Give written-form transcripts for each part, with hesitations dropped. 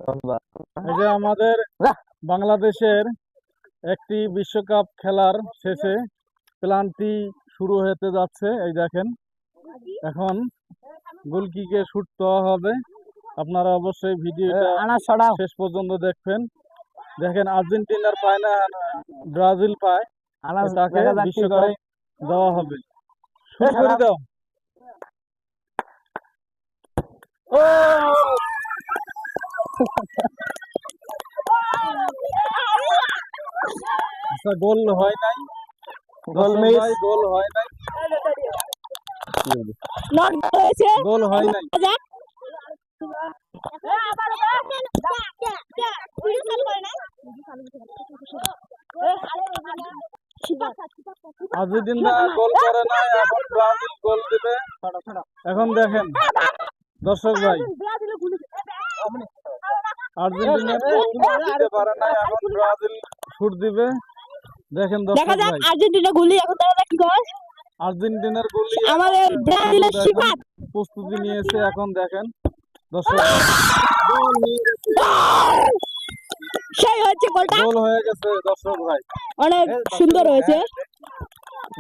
এই যে আমাদের বাংলাদেশের একটি বিশ্বকাপ খেলার শেষে প্ল্যানটি শুরু হতে যাচ্ছে। এই দেখেন, এখন গোলকিকে শুট দেওয়া হবে। আপনারা অবশ্যই ভিডিওটা শেষ পর্যন্ত দেখবেন। দেখেন, আর্জেন্টিনার পায় না, ব্রাজিল পায়, তাকে বিশ্বকাপ দেওয়া হবে। শুরু করে দাও। ও আচ্ছা, গোল হয় নাই, গোল হয় নাই, গোল হয় নাই। আর্জেন্টিনা গোল করে নাই, এখন ব্রাজিল গোল দিবে। এখন দেখেন দর্শক ভাই, আর্জেন্টিনা গোল দিতে পারে নাই, এখন ব্রাজিল শুট দিবে। দেখেন দর্শক ভাই, আর্জেন্টিনা গুলি এখন তারা কি করে? আর্জেন্টিনার গুলি আমাদের ব্রাজিলের শিকার প্রস্তুতি নিয়েছে। এখন দেখেন দর্শক, সেই হচ্ছে গোলটা, গোল হয়ে গেছে দর্শক ভাই, অনেক সুন্দর হয়েছে।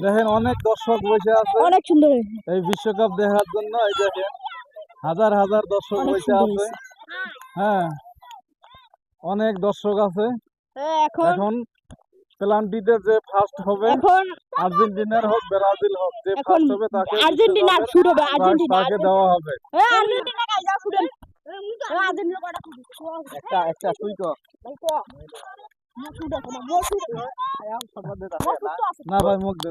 দেখেন অনেক দর্শক বসে আছে, অনেক সুন্দর হয়েছে এই বিশ্বকাপ দেখার জন্য। এই দেখেন হাজার হাজার দর্শক বসে আছে। হ্যাঁ, অনেক দর্শক আছে। এখন প্ল্যানটিতে যে ফার্স্ট হবে, আর্জেন্টিনার হোক ব্রাজিল হোক, যে ফার্স্ট হবে তাকে আর্জেন্টিনার শুট হবে, আর্জেন্টিনা তাকে দেওয়া হবে। আর্জেন্টিনা গাইজা শুট আর্জেন্টিনা কটা একটা একটা তুই তো না ভাই, মুখ দে।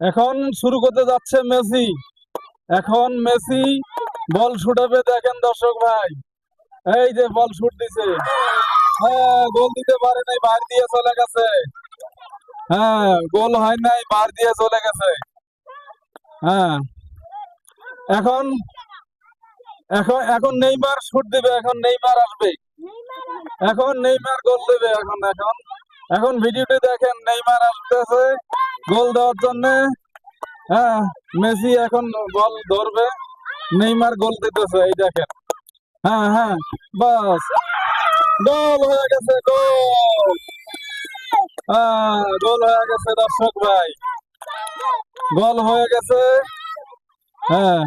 এখন শুরু করতে যাচ্ছে মেসি। এখন মেসি বল ছুটাবে। দেখেন দর্শক ভাই, এই যে বল শুট দিছে। হ্যাঁ, গোল দিতে পারে নাই, বাইরে দিয়ে চলে গেছে। হ্যাঁ, গোল হয় নাই, বাইরে দিয়ে চলে গেছে। হ্যাঁ, এখন এখন এখন নেইমার শুট দিবে। এখন নেইমার আসবে, এখন নেইমার গোল দেবে। এখন এখন এখন ভিডিওটি দেখেন, নেইমার আসতেছে গোল দেওয়ার জন্য। হ্যাঁ, মেসি এখন বল ধরবে, নেইমার গোল দিতেছে। এই দেখেন, হ্যাঁ হ্যাঁ, বাস গোল হয়ে গেছে, গোল। হ্যাঁ, গোল হয়ে গেছে দর্শক ভাই, গোল হয়ে গেছে। হ্যাঁ,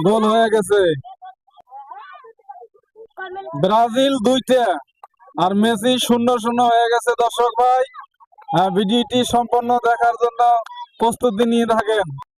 গোল হয়ে গেছে। ব্রাজিল 2টা আর মেসি 0-0 হয়ে গেছে দর্শক ভাই। ভিডিওটি সম্পূর্ণ দেখার জন্য প্রস্তুতি নিয়ে থাকেন।